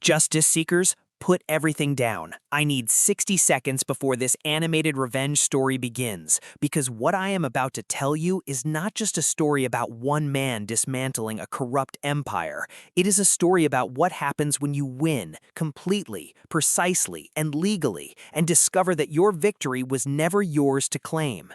Justice seekers, put everything down. I need 60 seconds before this animated revenge story begins, because what I am about to tell you is not just a story about one man dismantling a corrupt empire. It is a story about what happens when you win, completely, precisely, and legally, and discover that your victory was never yours to claim.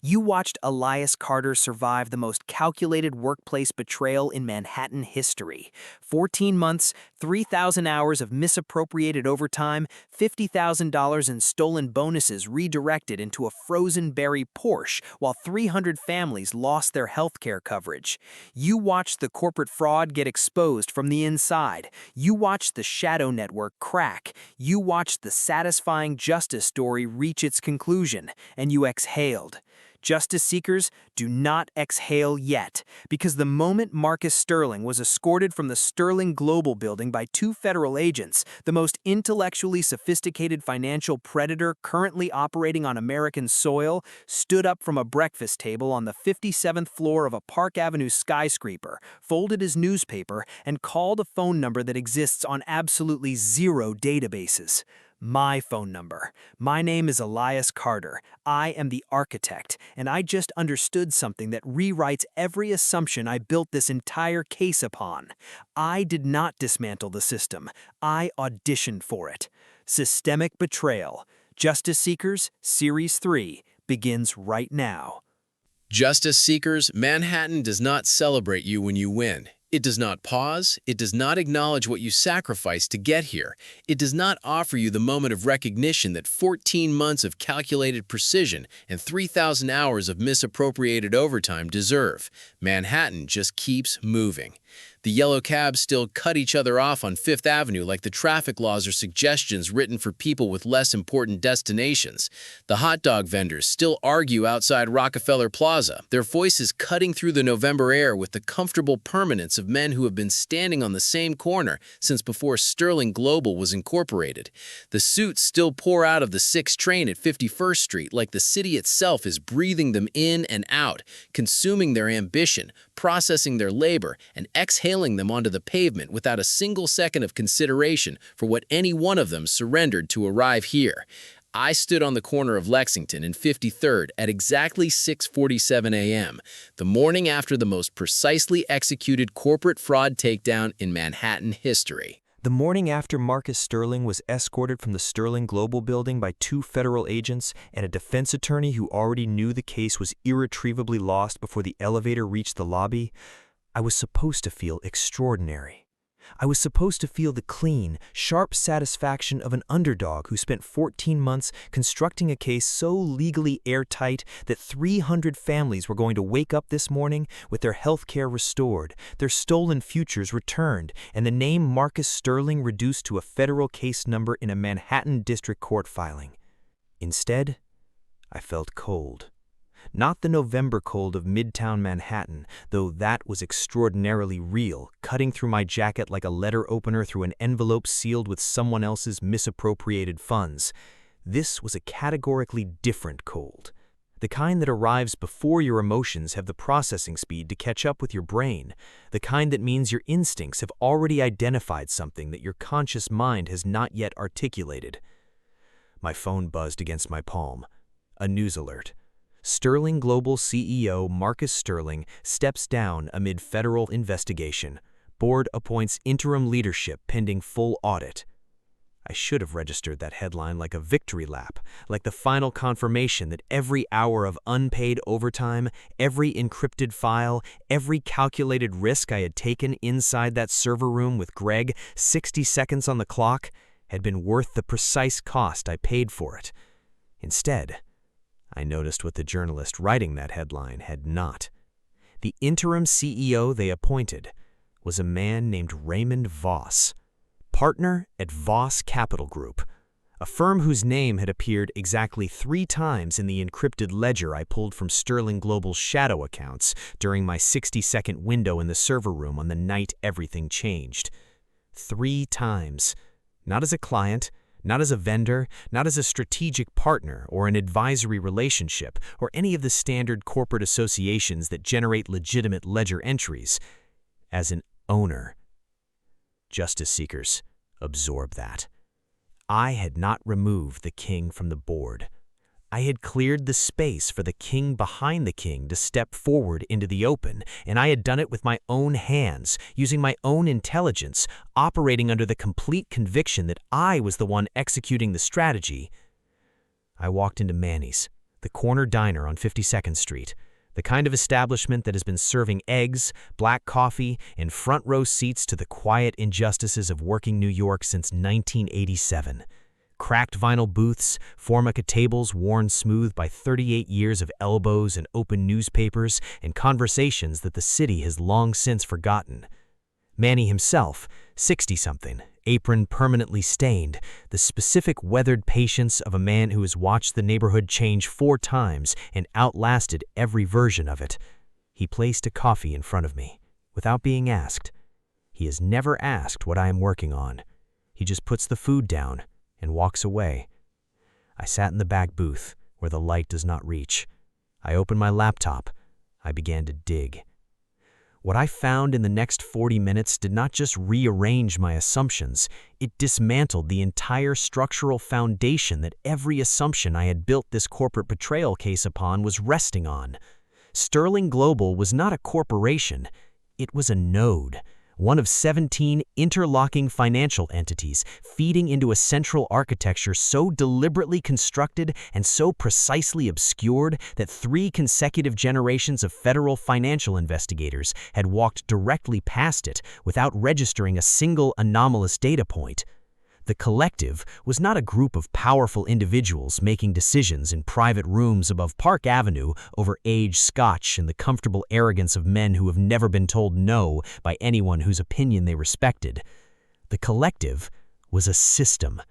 You watched Elias Carter survive the most calculated workplace betrayal in Manhattan history. 14 months, 3,000 hours of misappropriated overtime, $50,000 in stolen bonuses redirected into a frozen berry Porsche, while 300 families lost their healthcare coverage. You watched the corporate fraud get exposed from the inside. You watched the shadow network crack. You watched the satisfying justice story reach its conclusion, and you exhaled. Justice seekers, do not exhale yet, because the moment Marcus Sterling was escorted from the Sterling Global building by two federal agents, the most intellectually sophisticated financial predator currently operating on American soil, stood up from a breakfast table on the 57th floor of a Park Avenue skyscraper, folded his newspaper, and called a phone number that exists on absolutely zero databases. My phone number. My name is Elias Carter. I am the architect, and I just understood something that rewrites every assumption I built this entire case upon. I did not dismantle the system. I auditioned for it. Systemic Betrayal. Justice Seekers, Series 3, begins right now. Justice seekers, Manhattan does not celebrate you when you win. It does not pause. It does not acknowledge what you sacrificed to get here. It does not offer you the moment of recognition that 14 months of calculated precision and 3,000 hours of misappropriated overtime deserve. Manhattan just keeps moving. The yellow cabs still cut each other off on Fifth Avenue like the traffic laws are suggestions written for people with less important destinations. The hot dog vendors still argue outside Rockefeller Plaza, their voices cutting through the November air with the comfortable permanence of men who have been standing on the same corner since before Sterling Global was incorporated. The suits still pour out of the 6 train at 51st Street like the city itself is breathing them in and out, consuming their ambition, processing their labor, and exhaling them onto the pavement without a single second of consideration for what any one of them surrendered to arrive here. I stood on the corner of Lexington and 53rd at exactly 6:47 a.m., the morning after the most precisely executed corporate fraud takedown in Manhattan history. The morning after Marcus Sterling was escorted from the Sterling Global building by 2 federal agents and a defense attorney who already knew the case was irretrievably lost before the elevator reached the lobby, I was supposed to feel extraordinary. I was supposed to feel the clean, sharp satisfaction of an underdog who spent 14 months constructing a case so legally airtight that 300 families were going to wake up this morning with their health care restored, their stolen futures returned, and the name Marcus Sterling reduced to a federal case number in a Manhattan District Court filing. Instead, I felt cold. Not the November cold of Midtown Manhattan, though that was extraordinarily real, cutting through my jacket like a letter opener through an envelope sealed with someone else's misappropriated funds. This was a categorically different cold. The kind that arrives before your emotions have the processing speed to catch up with your brain. The kind that means your instincts have already identified something that your conscious mind has not yet articulated. My phone buzzed against my palm. A news alert. Sterling Global CEO Marcus Sterling steps down amid federal investigation. Board appoints interim leadership pending full audit. I should have registered that headline like a victory lap, like the final confirmation that every hour of unpaid overtime, every encrypted file, every calculated risk I had taken inside that server room with Greg, 60 seconds on the clock, had been worth the precise cost I paid for it. Instead, I noticed what the journalist writing that headline had not. The interim CEO they appointed was a man named Raymond Voss, partner at Voss Capital Group, a firm whose name had appeared exactly 3 times in the encrypted ledger I pulled from Sterling Global's shadow accounts during my 60-second window in the server room on the night everything changed. 3 times. Not as a client, not as a vendor, not as a strategic partner or an advisory relationship or any of the standard corporate associations that generate legitimate ledger entries. As an owner. Justice seekers, Absorb that. I had not removed the king from the board. I had cleared the space for the king behind the king to step forward into the open, and I had done it with my own hands, using my own intelligence, operating under the complete conviction that I was the one executing the strategy. I walked into Manny's, the corner diner on 52nd Street, the kind of establishment that has been serving eggs, black coffee, and front-row seats to the quiet injustices of working New York since 1987. Cracked vinyl booths, formica tables worn smooth by 38 years of elbows and open newspapers and conversations that the city has long since forgotten. Manny himself, 60-something, apron permanently stained, the specific weathered patience of a man who has watched the neighborhood change 4 times and outlasted every version of it. He placed a coffee in front of me, without being asked. He has never asked what I am working on. He just puts the food down and walks away. I sat in the back booth, where the light does not reach. I opened my laptop. I began to dig. What I found in the next 40 minutes did not just rearrange my assumptions, it dismantled the entire structural foundation that every assumption I had built this corporate betrayal case upon was resting on. Sterling Global was not a corporation, it was a node. One of 17 interlocking financial entities feeding into a central architecture so deliberately constructed and so precisely obscured that 3 consecutive generations of federal financial investigators had walked directly past it without registering a single anomalous data point. The collective was not a group of powerful individuals making decisions in private rooms above Park Avenue over aged scotch and the comfortable arrogance of men who have never been told no by anyone whose opinion they respected. The collective was a system,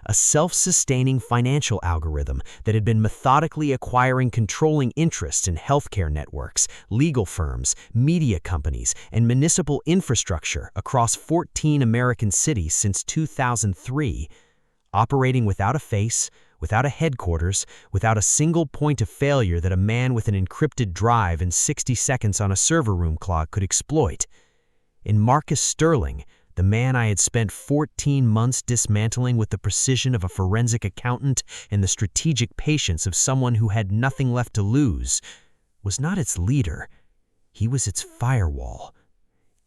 a self-sustaining financial algorithm that had been methodically acquiring controlling interests in healthcare networks, legal firms, media companies, and municipal infrastructure across 14 American cities since 2003, operating without a face, without a headquarters, without a single point of failure that a man with an encrypted drive and 60 seconds on a server room clock could exploit. In Marcus Sterling, the man I had spent 14 months dismantling with the precision of a forensic accountant and the strategic patience of someone who had nothing left to lose, was not its leader. He was its firewall.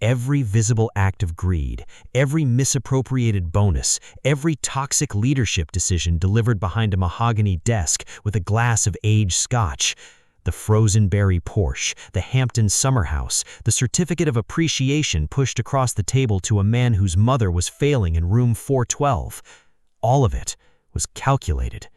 Every visible act of greed, every misappropriated bonus, every toxic leadership decision delivered behind a mahogany desk with a glass of aged scotch, the frozen berry Porsche, the Hampton summer house, the certificate of appreciation pushed across the table to a man whose mother was failing in room 412. All of it was calculated.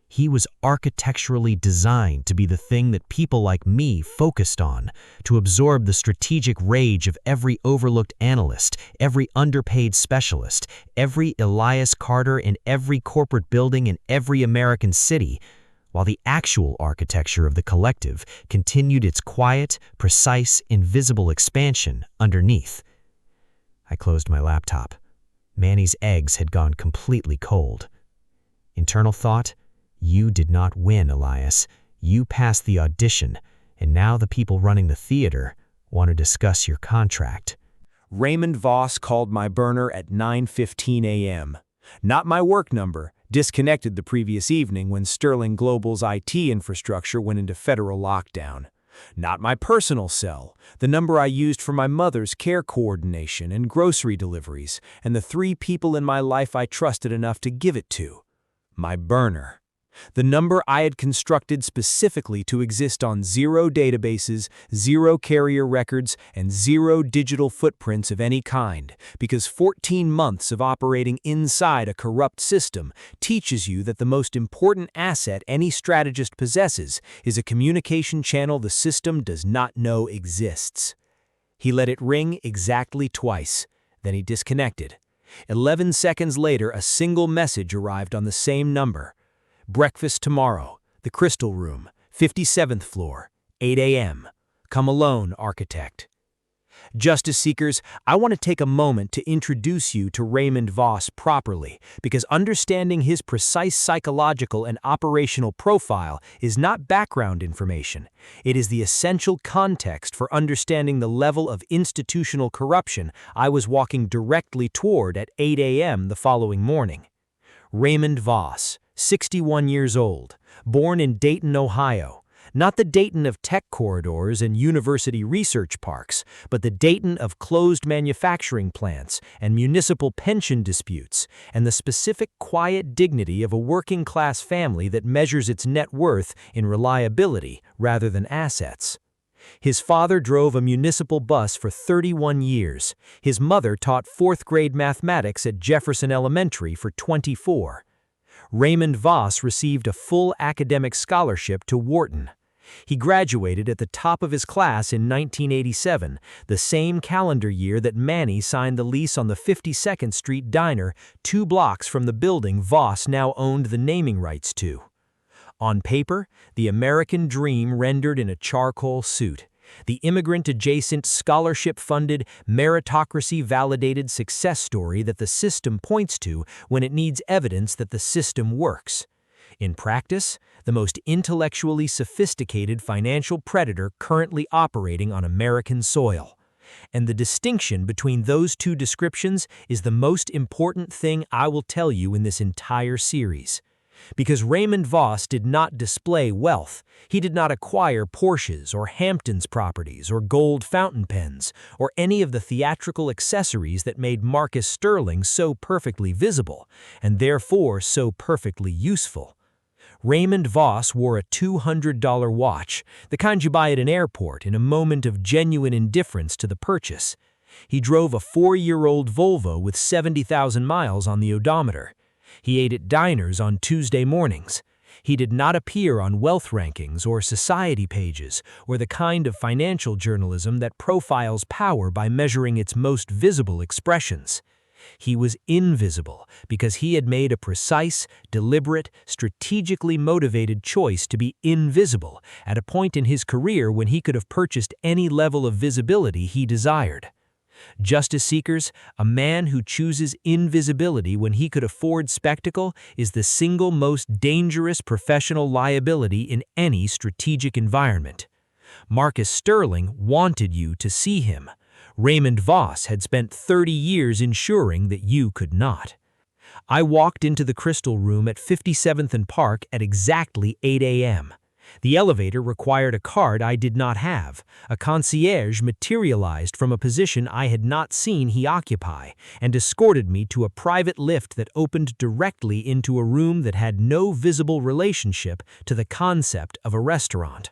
He was architecturally designed to be the thing that people like me focused on, to absorb the strategic rage of every overlooked analyst, every underpaid specialist, every Elias Carter in every corporate building in every American city, while the actual architecture of the collective continued its quiet, precise, invisible expansion underneath. I closed my laptop. Manny's eggs had gone completely cold. Internal thought, you did not win, Elias. You passed the audition, and now the people running the theater want to discuss your contract. Raymond Voss called my burner at 9:15 a.m. Not my work number, disconnected the previous evening when Sterling Global's IT infrastructure went into federal lockdown. Not my personal cell, the number I used for my mother's care coordination and grocery deliveries, and the 3 people in my life I trusted enough to give it to. My burner. The number I had constructed specifically to exist on 0 databases, 0 carrier records, and 0 digital footprints of any kind, because 14 months of operating inside a corrupt system teaches you that the most important asset any strategist possesses is a communication channel the system does not know exists. He let it ring exactly twice, then he disconnected. 11 seconds later, a single message arrived on the same number. Breakfast tomorrow, the Crystal Room, 57th floor, 8 a.m. Come alone, architect. Justice seekers, I want to take a moment to introduce you to Raymond Voss properly, because understanding his precise psychological and operational profile is not background information. It is the essential context for understanding the level of institutional corruption I was walking directly toward at 8 a.m. the following morning. Raymond Voss, 61 years old, born in Dayton, Ohio. Not the Dayton of tech corridors and university research parks, but the Dayton of closed manufacturing plants and municipal pension disputes, and the specific quiet dignity of a working-class family that measures its net worth in reliability rather than assets. His father drove a municipal bus for 31 years. His mother taught fourth-grade mathematics at Jefferson Elementary for 24. Raymond Voss received a full academic scholarship to Wharton. He graduated at the top of his class in 1987, the same calendar year that Manny signed the lease on the 52nd Street Diner, 2 blocks from the building Voss now owned the naming rights to. On paper, the American dream rendered in a charcoal suit. The immigrant-adjacent, scholarship-funded, meritocracy-validated success story that the system points to when it needs evidence that the system works. In practice, the most intellectually sophisticated financial predator currently operating on American soil. And the distinction between those two descriptions is the most important thing I will tell you in this entire series. Because Raymond Voss did not display wealth. He did not acquire Porsches or Hamptons properties or gold fountain pens or any of the theatrical accessories that made Marcus Sterling so perfectly visible and therefore so perfectly useful. Raymond Voss wore a $200 watch, the kind you buy at an airport in a moment of genuine indifference to the purchase. He drove a 4-year-old Volvo with 70,000 miles on the odometer. He ate at diners on Tuesday mornings. He did not appear on wealth rankings or society pages or the kind of financial journalism that profiles power by measuring its most visible expressions. He was invisible because he had made a precise, deliberate, strategically motivated choice to be invisible at a point in his career when he could have purchased any level of visibility he desired. Justice seekers, a man who chooses invisibility when he could afford spectacle is the single most dangerous professional liability in any strategic environment. Marcus Sterling wanted you to see him. Raymond Voss had spent 30 years ensuring that you could not. I walked into the Crystal Room at 57th and Park at exactly 8 a.m. The elevator required a card I did not have. A concierge materialized from a position I had not seen he occupy and escorted me to a private lift that opened directly into a room that had no visible relationship to the concept of a restaurant.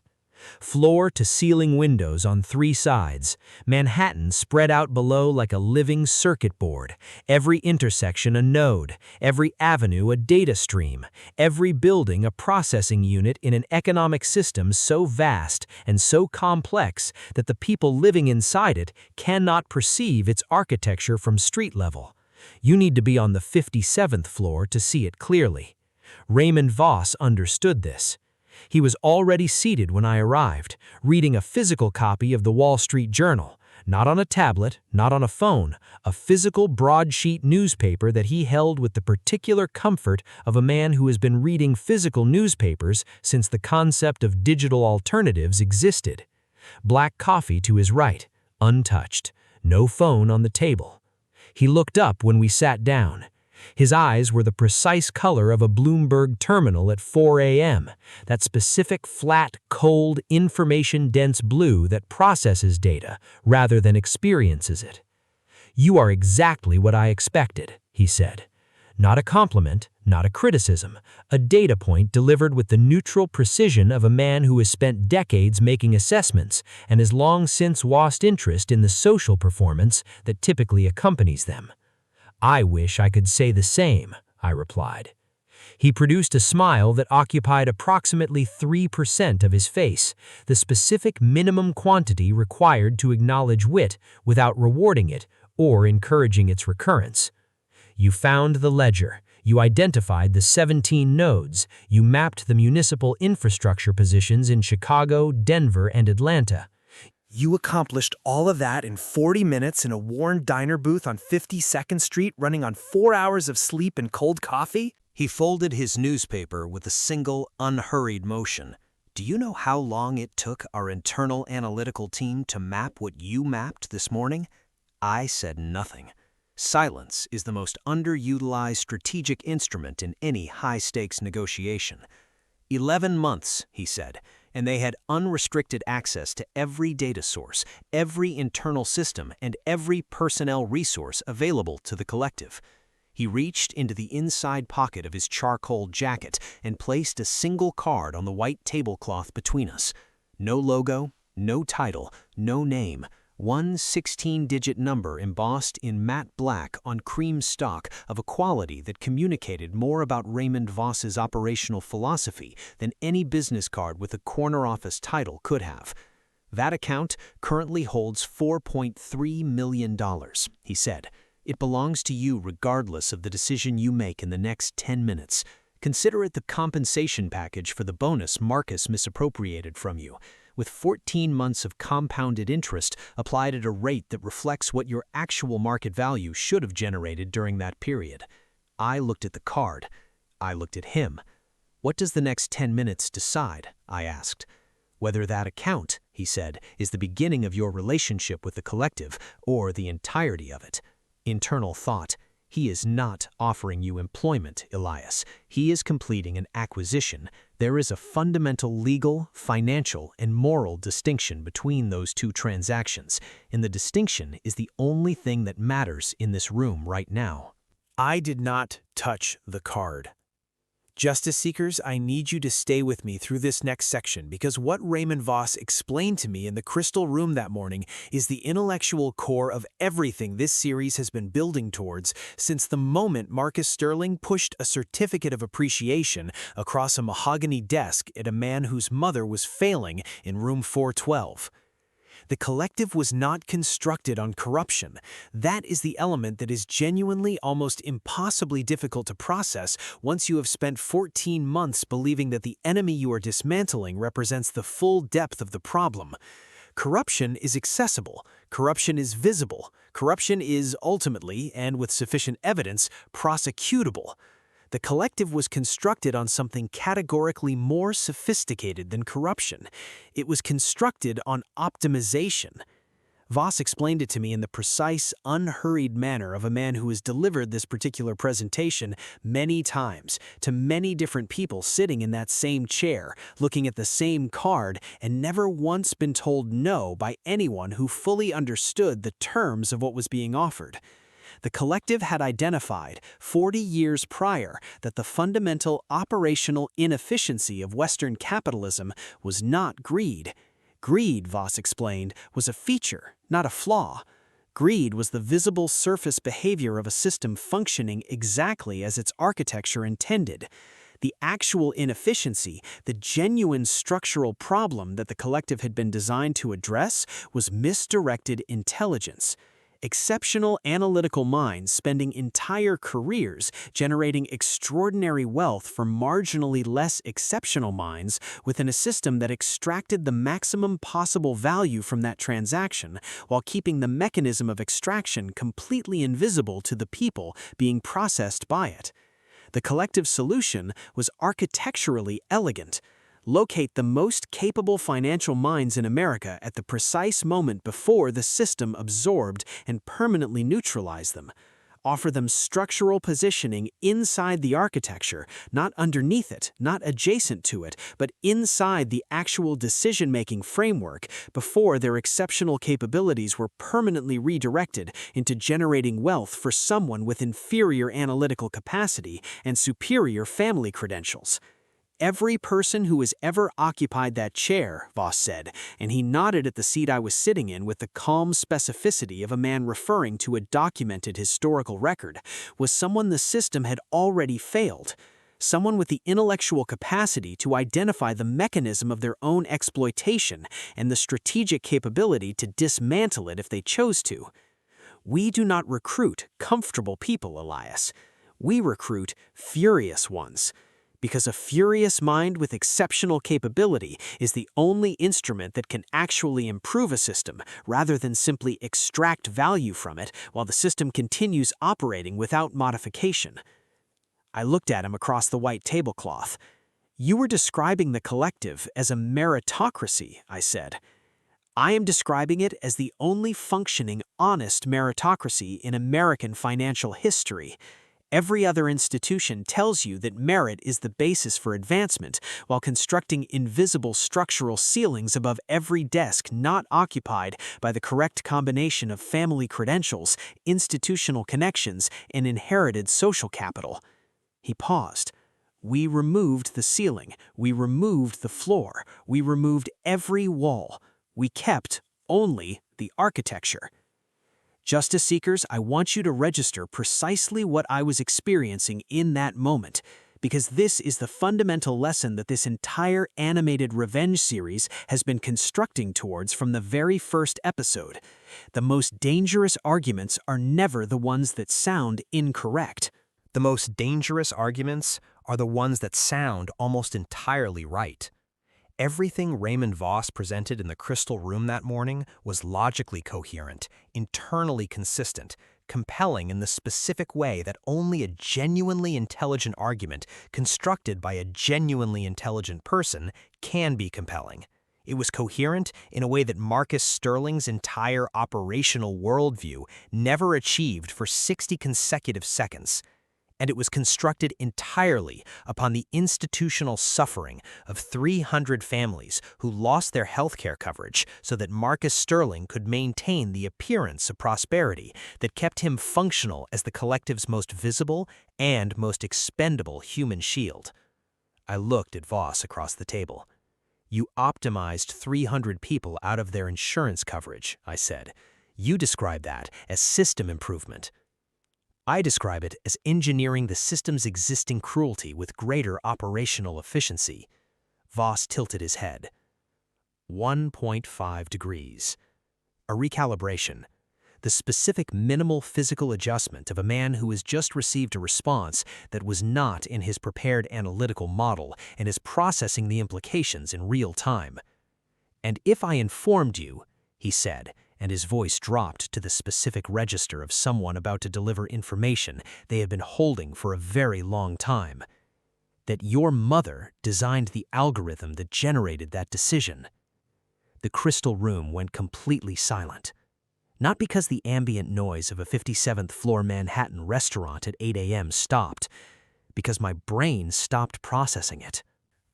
Floor-to-ceiling windows on 3 sides, Manhattan spread out below like a living circuit board, every intersection a node, every avenue a data stream, every building a processing unit in an economic system so vast and so complex that the people living inside it cannot perceive its architecture from street level. You need to be on the 57th floor to see it clearly. Raymond Voss understood this. He was already seated when I arrived, reading a physical copy of the Wall Street Journal, not on a tablet, not on a phone, a physical broadsheet newspaper that he held with the particular comfort of a man who has been reading physical newspapers since the concept of digital alternatives existed. Black coffee to his right, untouched, no phone on the table. He looked up when we sat down. His eyes were the precise color of a Bloomberg terminal at 4 a.m., that specific flat, cold, information-dense blue that processes data rather than experiences it. "You are exactly what I expected," he said. Not a compliment, not a criticism, a data point delivered with the neutral precision of a man who has spent decades making assessments and has long since lost interest in the social performance that typically accompanies them. "I wish I could say the same," I replied. He produced a smile that occupied approximately 3% of his face, the specific minimum quantity required to acknowledge wit without rewarding it or encouraging its recurrence. "You found the ledger. You identified the 17 nodes. You mapped the municipal infrastructure positions in Chicago, Denver, and Atlanta. You accomplished all of that in 40 minutes in a worn diner booth on 52nd Street running on 4 hours of sleep and cold coffee? He folded his newspaper with a single, unhurried motion. Do you know how long it took our internal analytical team to map what you mapped this morning? I said nothing. Silence is the most underutilized strategic instrument in any high-stakes negotiation. 11 months, he said, and they had unrestricted access to every data source, every internal system, and every personnel resource available to the collective. He reached into the inside pocket of his charcoal jacket and placed a single card on the white tablecloth between us. No logo, no title, no name. One 16-digit number embossed in matte black on cream stock of a quality that communicated more about Raymond Voss's operational philosophy than any business card with a corner office title could have. That account currently holds $4.3 million, he said. It belongs to you regardless of the decision you make in the next 10 minutes. Consider it the compensation package for the bonus Marcus misappropriated from you, with 14 months of compounded interest applied at a rate that reflects what your actual market value should have generated during that period. I looked at the card. I looked at him. What does the next 10 minutes decide? I asked. Whether that account, he said, is the beginning of your relationship with the collective or the entirety of it. Internal thought. He is not offering you employment, Elias. He is completing an acquisition. There is a fundamental legal, financial, and moral distinction between those two transactions, and the distinction is the only thing that matters in this room right now. I did not touch the card. Justice Seekers, I need you to stay with me through this next section because what Raymond Voss explained to me in the Crystal Room that morning is the intellectual core of everything this series has been building towards since the moment Marcus Sterling pushed a certificate of appreciation across a mahogany desk at a man whose mother was failing in room 412. The collective was not constructed on corruption. That is the element that is genuinely almost impossibly difficult to process once you have spent 14 months believing that the enemy you are dismantling represents the full depth of the problem. Corruption is accessible. Corruption is visible. Corruption is ultimately, and with sufficient evidence, prosecutable. The collective was constructed on something categorically more sophisticated than corruption. It was constructed on optimization. Voss explained it to me in the precise, unhurried manner of a man who has delivered this particular presentation many times to many different people sitting in that same chair, looking at the same card, and never once been told no by anyone who fully understood the terms of what was being offered. The collective had identified 40 years prior that the fundamental operational inefficiency of Western capitalism was not greed. Greed, Voss explained, was a feature, not a flaw. Greed was the visible surface behavior of a system functioning exactly as its architecture intended. The actual inefficiency, the genuine structural problem that the collective had been designed to address, was misdirected intelligence. Exceptional analytical minds spending entire careers generating extraordinary wealth for marginally less exceptional minds within a system that extracted the maximum possible value from that transaction while keeping the mechanism of extraction completely invisible to the people being processed by it. The collective solution was architecturally elegant. Locate the most capable financial minds in America at the precise moment before the system absorbed and permanently neutralized them. Offer them structural positioning inside the architecture, not underneath it, not adjacent to it, but inside the actual decision-making framework before their exceptional capabilities were permanently redirected into generating wealth for someone with inferior analytical capacity and superior family credentials. Every person who has ever occupied that chair, Voss said, and he nodded at the seat I was sitting in with the calm specificity of a man referring to a documented historical record, was someone the system had already failed. Someone with the intellectual capacity to identify the mechanism of their own exploitation and the strategic capability to dismantle it if they chose to. We do not recruit comfortable people, Elias. We recruit furious ones. Because a furious mind with exceptional capability is the only instrument that can actually improve a system rather than simply extract value from it while the system continues operating without modification. I looked at him across the white tablecloth. You were describing the collective as a meritocracy, I said. I am describing it as the only functioning, honest meritocracy in American financial history. Every other institution tells you that merit is the basis for advancement, while constructing invisible structural ceilings above every desk not occupied by the correct combination of family credentials, institutional connections, and inherited social capital. He paused. We removed the ceiling. We removed the floor. We removed every wall. We kept only the architecture. Justice seekers, I want you to register precisely what I was experiencing in that moment, because this is the fundamental lesson that this entire animated revenge series has been constructing towards from the very first episode. The most dangerous arguments are never the ones that sound incorrect. The most dangerous arguments are the ones that sound almost entirely right. Everything Raymond Voss presented in the Crystal Room that morning was logically coherent, internally consistent, compelling in the specific way that only a genuinely intelligent argument constructed by a genuinely intelligent person can be compelling. It was coherent in a way that Marcus Sterling's entire operational worldview never achieved for 60 consecutive seconds. And it was constructed entirely upon the institutional suffering of 300 families who lost their healthcare coverage so that Marcus Sterling could maintain the appearance of prosperity that kept him functional as the collective's most visible and most expendable human shield. I looked at Voss across the table. You optimized 300 people out of their insurance coverage, I said. You describe that as system improvement. I describe it as engineering the system's existing cruelty with greater operational efficiency. Voss tilted his head. 1.5 degrees. A recalibration. The specific minimal physical adjustment of a man who has just received a response that was not in his prepared analytical model and is processing the implications in real time. And if I informed you, he said, and his voice dropped to the specific register of someone about to deliver information they had been holding for a very long time, that your mother designed the algorithm that generated that decision. The Crystal Room went completely silent. Not because the ambient noise of a 57th floor Manhattan restaurant at 8 a.m. stopped, because my brain stopped processing it.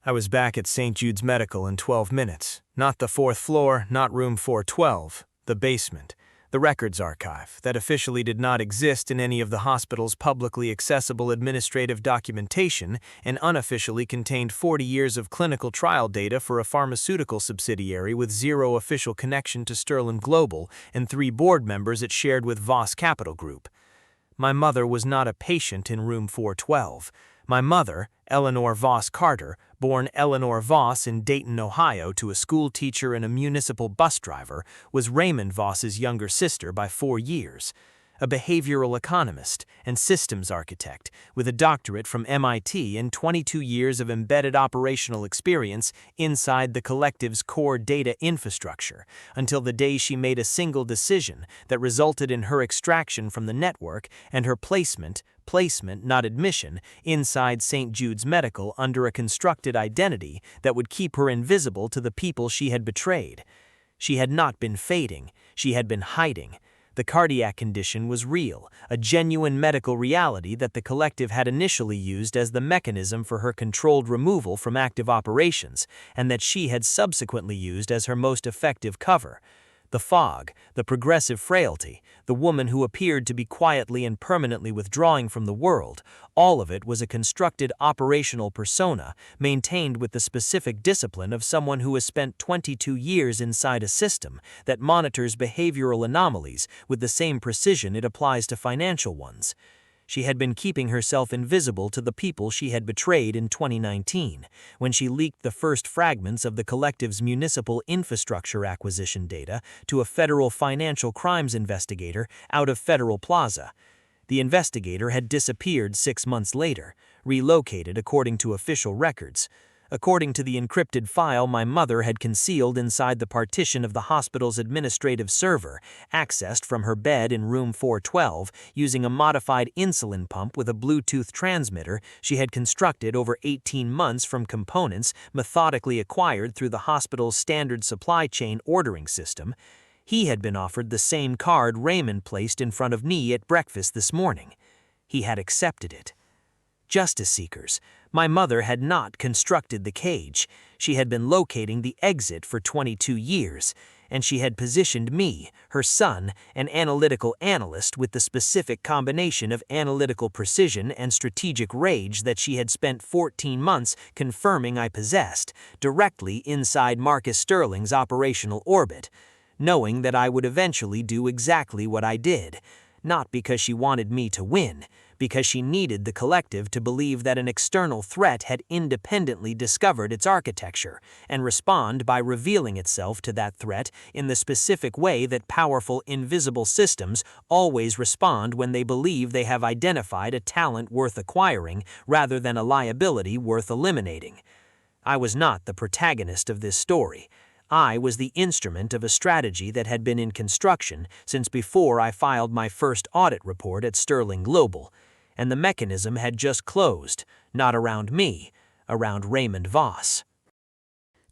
I was back at St. Jude's Medical in 12 minutes. Not the 4th floor, not room 412. The basement, the records archive that officially did not exist in any of the hospital's publicly accessible administrative documentation and unofficially contained 40 years of clinical trial data for a pharmaceutical subsidiary with zero official connection to Sterling Global and 3 board members it shared with Voss Capital Group. My mother was not a patient in room 412. My mother, Eleanor Voss Carter, born Eleanor Voss in Dayton, Ohio, to a school teacher and a municipal bus driver, was Raymond Voss's younger sister by 4 years. A behavioral economist and systems architect with a doctorate from MIT and 22 years of embedded operational experience inside the collective's core data infrastructure, until the day she made a single decision that resulted in her extraction from the network and her placement, not admission, inside St. Jude's Medical under a constructed identity that would keep her invisible to the people she had betrayed. She had not been fading, she had been hiding. The cardiac condition was real, a genuine medical reality that the collective had initially used as the mechanism for her controlled removal from active operations, and that she had subsequently used as her most effective cover. The fog, the progressive frailty, the woman who appeared to be quietly and permanently withdrawing from the world, all of it was a constructed operational persona maintained with the specific discipline of someone who has spent 22 years inside a system that monitors behavioral anomalies with the same precision it applies to financial ones. She had been keeping herself invisible to the people she had betrayed in 2019, when she leaked the first fragments of the collective's municipal infrastructure acquisition data to a federal financial crimes investigator out of Federal Plaza. The investigator had disappeared 6 months later, relocated according to official records. According to the encrypted file my mother had concealed inside the partition of the hospital's administrative server, accessed from her bed in room 412 using a modified insulin pump with a Bluetooth transmitter she had constructed over 18 months from components methodically acquired through the hospital's standard supply chain ordering system. He had been offered the same card Raymond placed in front of me at breakfast this morning. He had accepted it. Justice seekers, my mother had not constructed the cage. She had been locating the exit for 22 years, and she had positioned me, her son, an analytical analyst with the specific combination of analytical precision and strategic rage that she had spent 14 months confirming I possessed, directly inside Marcus Sterling's operational orbit, knowing that I would eventually do exactly what I did, not because she wanted me to win, because she needed the collective to believe that an external threat had independently discovered its architecture and respond by revealing itself to that threat in the specific way that powerful invisible systems always respond when they believe they have identified a talent worth acquiring rather than a liability worth eliminating. I was not the protagonist of this story. I was the instrument of a strategy that had been in construction since before I filed my first audit report at Sterling Global, and the mechanism had just closed, not around me, around Raymond Voss.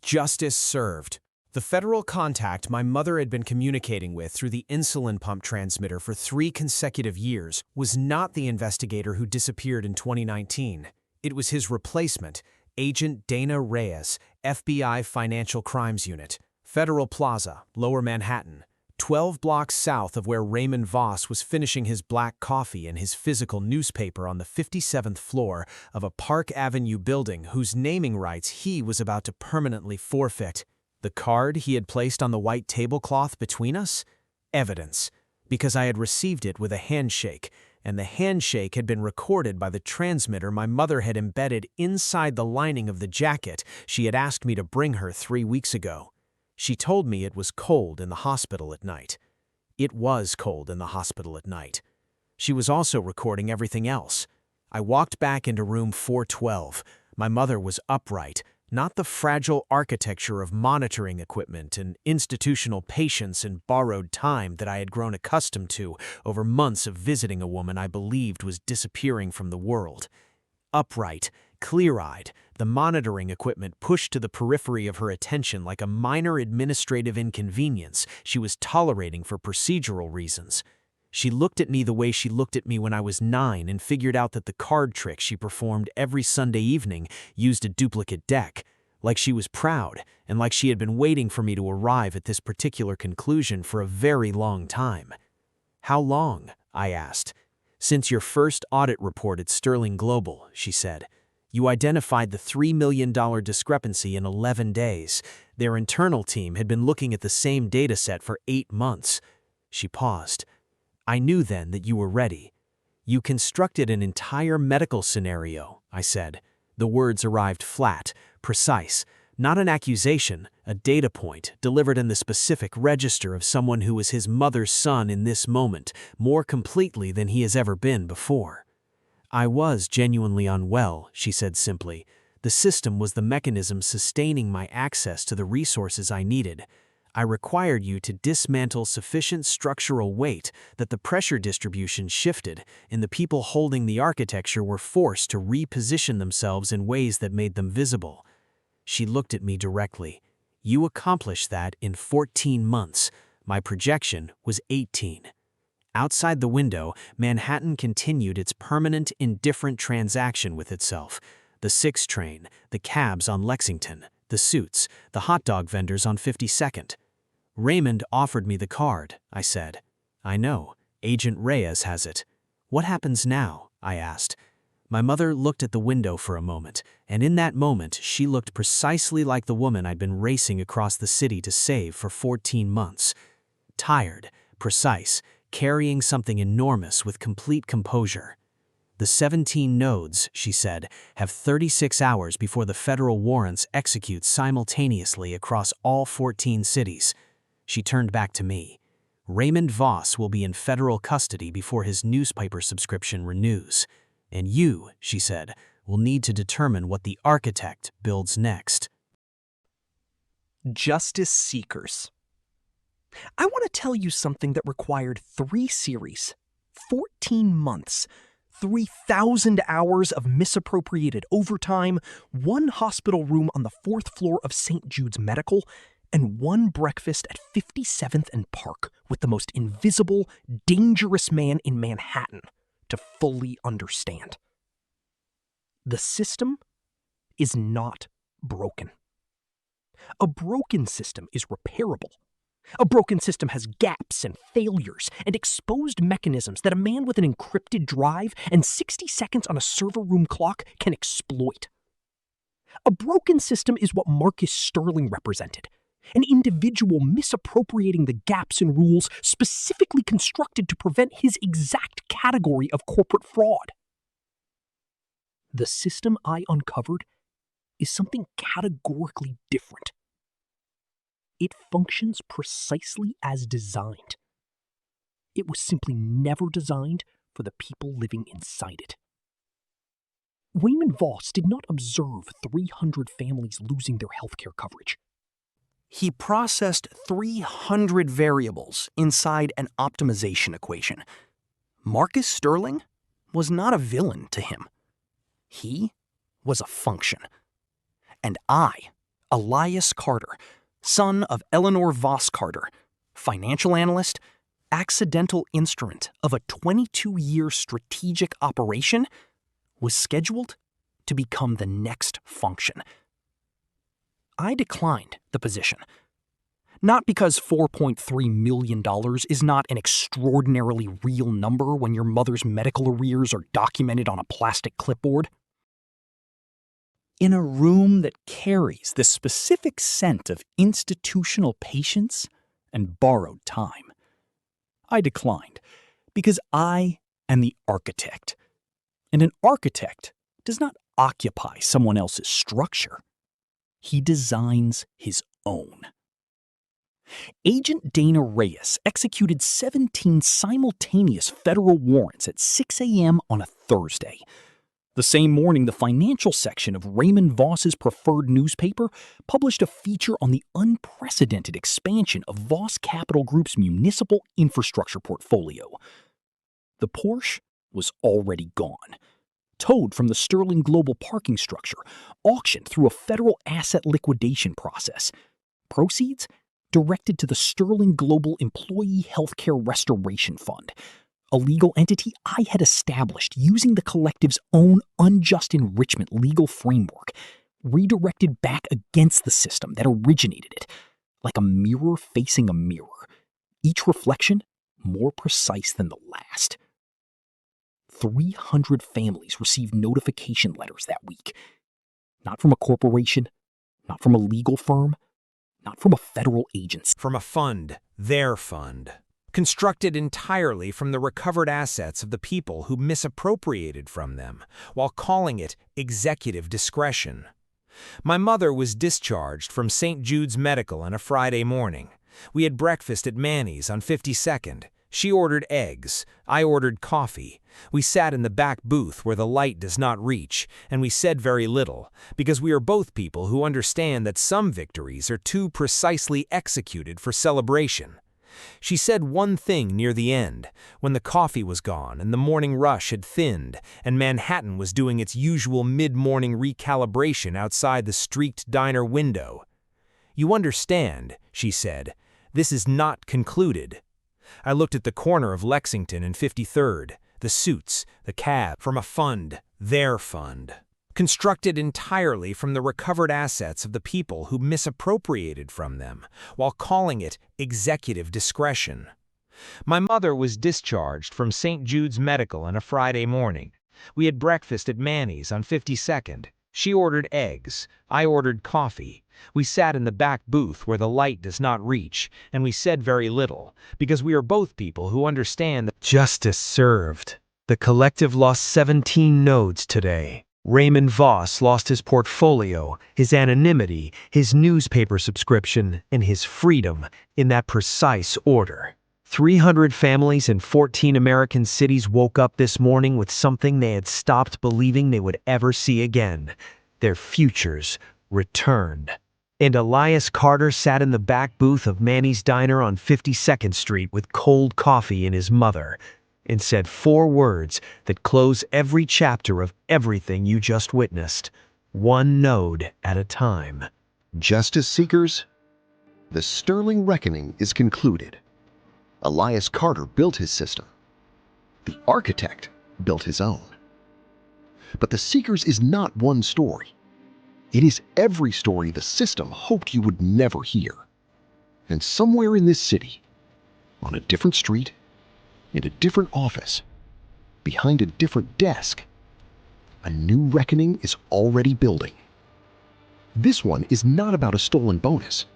Justice served. The federal contact my mother had been communicating with through the insulin pump transmitter for 3 consecutive years was not the investigator who disappeared in 2019. It was his replacement, Agent Dana Reyes, FBI Financial Crimes Unit, Federal Plaza, Lower Manhattan, 12 blocks south of where Raymond Voss was finishing his black coffee and his physical newspaper on the 57th floor of a Park Avenue building whose naming rights he was about to permanently forfeit. The card he had placed on the white tablecloth between us? Evidence, because I had received it with a handshake, and the handshake had been recorded by the transmitter my mother had embedded inside the lining of the jacket she had asked me to bring her 3 weeks ago. She told me it was cold in the hospital at night. It was cold in the hospital at night. She was also recording everything else. I walked back into room 412. My mother was upright, not the fragile architecture of monitoring equipment and institutional patience and borrowed time that I had grown accustomed to over months of visiting a woman I believed was disappearing from the world. Upright, clear-eyed, the monitoring equipment pushed to the periphery of her attention like a minor administrative inconvenience she was tolerating for procedural reasons. She looked at me the way she looked at me when I was 9 and figured out that the card trick she performed every Sunday evening used a duplicate deck, like she was proud and like she had been waiting for me to arrive at this particular conclusion for a very long time. "How long?" I asked. "Since your first audit report at Sterling Global," she said. "You identified the $3 million discrepancy in 11 days. Their internal team had been looking at the same data set for 8 months. She paused. "I knew then that you were ready. You constructed an entire medical scenario," I said. The words arrived flat, precise, not an accusation, a data point delivered in the specific register of someone who was his mother's son in this moment, more completely than he has ever been before. "I was genuinely unwell," she said simply. "The system was the mechanism sustaining my access to the resources I needed. I required you to dismantle sufficient structural weight that the pressure distribution shifted, and the people holding the architecture were forced to reposition themselves in ways that made them visible." She looked at me directly. "You accomplished that in 14 months. My projection was 18. Outside the window, Manhattan continued its permanent, indifferent transaction with itself. The 6 train, the cabs on Lexington, the suits, the hot dog vendors on 52nd. "Raymond offered me the card," I said. "I know. Agent Reyes has it." "What happens now?" I asked. My mother looked at the window for a moment, and in that moment she looked precisely like the woman I'd been racing across the city to save for 14 months. Tired, precise, carrying something enormous with complete composure. "The 17 nodes," she said, "have 36 hours before the federal warrants execute simultaneously across all 14 cities. She turned back to me. Raymond Voss will be in federal custody before his newspaper subscription renews. And you, she said, will need to determine what the architect builds next. Justice Seekers. I want to tell you something that required 3 series, 14 months, 3,000 hours of misappropriated overtime, 1 hospital room on the 4th floor of St. Jude's Medical, and 1 breakfast at 57th and Park with the most invisible, dangerous man in Manhattan to fully understand. The system is not broken. A broken system is repairable. A broken system has gaps and failures and exposed mechanisms that a man with an encrypted drive and 60 seconds on a server room clock can exploit. A broken system is what Marcus Sterling represented, an individual misappropriating the gaps in rules specifically constructed to prevent his exact category of corporate fraud. The system I uncovered is something categorically different. It functions precisely as designed. It was simply never designed for the people living inside it. Raymond Voss did not observe 300 families losing their healthcare coverage. He processed 300 variables inside an optimization equation. Marcus Sterling was not a villain to him. He was a function. And I, Elias Carter, son of Eleanor Voss Carter, financial analyst, accidental instrument of a 22-year strategic operation, was scheduled to become the next function. I declined the position. Not because $4.3 million is not an extraordinarily real number when your mother's medical arrears are documented on a plastic clipboard. In a room that carries the specific scent of institutional patience and borrowed time, I declined because I am the architect, and an architect does not occupy someone else's structure. He designs his own. Agent Dana Reyes executed 17 simultaneous federal warrants at 6 a.m. on a Thursday. The same morning, the financial section of Raymond Voss's preferred newspaper published a feature on the unprecedented expansion of Voss Capital Group's municipal infrastructure portfolio. The Porsche was already gone, towed from the Sterling Global parking structure, auctioned through a federal asset liquidation process. Proceeds directed to the Sterling Global Employee Healthcare Restoration Fund, a legal entity I had established using the collective's own unjust enrichment legal framework, redirected back against the system that originated it, like a mirror facing a mirror, each reflection more precise than the last. 300 families received notification letters that week. Not from a corporation, not from a legal firm, not from a federal agency. From a fund, their fund, constructed entirely from the recovered assets of the people who misappropriated from them, while calling it executive discretion. My mother was discharged from St. Jude's Medical on a Friday morning. We had breakfast at Manny's on 52nd. She ordered eggs. I ordered coffee. We sat in the back booth where the light does not reach, and we said very little, because we are both people who understand that some victories are too precisely executed for celebration. She said one thing near the end, when the coffee was gone and the morning rush had thinned, and Manhattan was doing its usual mid-morning recalibration outside the streaked diner window. "You understand," she said, "this is not concluded." I looked at the corner of Lexington and 53rd, the suits, the cab, from a fund, their fund, constructed entirely from the recovered assets of the people who misappropriated from them, while calling it executive discretion. My mother was discharged from St. Jude's Medical on a Friday morning. We had breakfast at Manny's on 52nd. She ordered eggs. I ordered coffee. We sat in the back booth where the light does not reach, and we said very little, because we are both people who understand that justice served. The collective lost 17 nodes today. Raymond Voss lost his portfolio, his anonymity, his newspaper subscription, and his freedom in that precise order. 300 families in 14 American cities woke up this morning with something they had stopped believing they would ever see again. Their futures returned. And Elias Carter sat in the back booth of Manny's Diner on 52nd Street with cold coffee in his mother and said 4 words that close every chapter of everything you just witnessed, one node at a time. Justice seekers, the Sterling reckoning is concluded. Elias Carter built his system. The architect built his own. But the Seekers is not one story. It is every story the system hoped you would never hear. And somewhere in this city, on a different street, in a different office, behind a different desk, a new reckoning is already building. This one is not about a stolen bonus.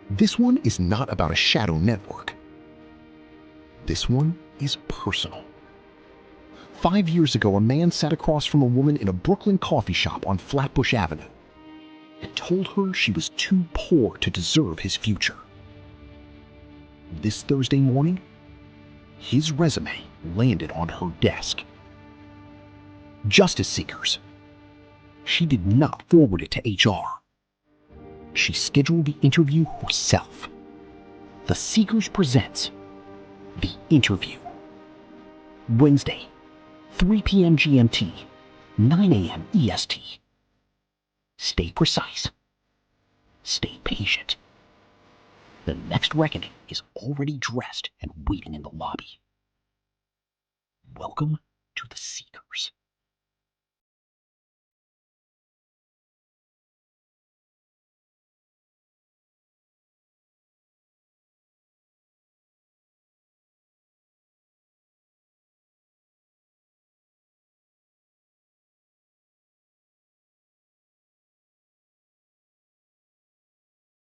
This one is not about a shadow network. This one is personal. 5 years ago, a man sat across from a woman in a Brooklyn coffee shop on Flatbush Avenue and told her she was too poor to deserve his future. This Thursday morning, his resume landed on her desk. Justice seekers. She did not forward it to HR. She scheduled the interview herself. The Seekers presents The Interview. Wednesday, 3 p.m. GMT, 9 a.m. EST. Stay precise. Stay patient. The next reckoning is already dressed and waiting in the lobby. Welcome to the Seekers.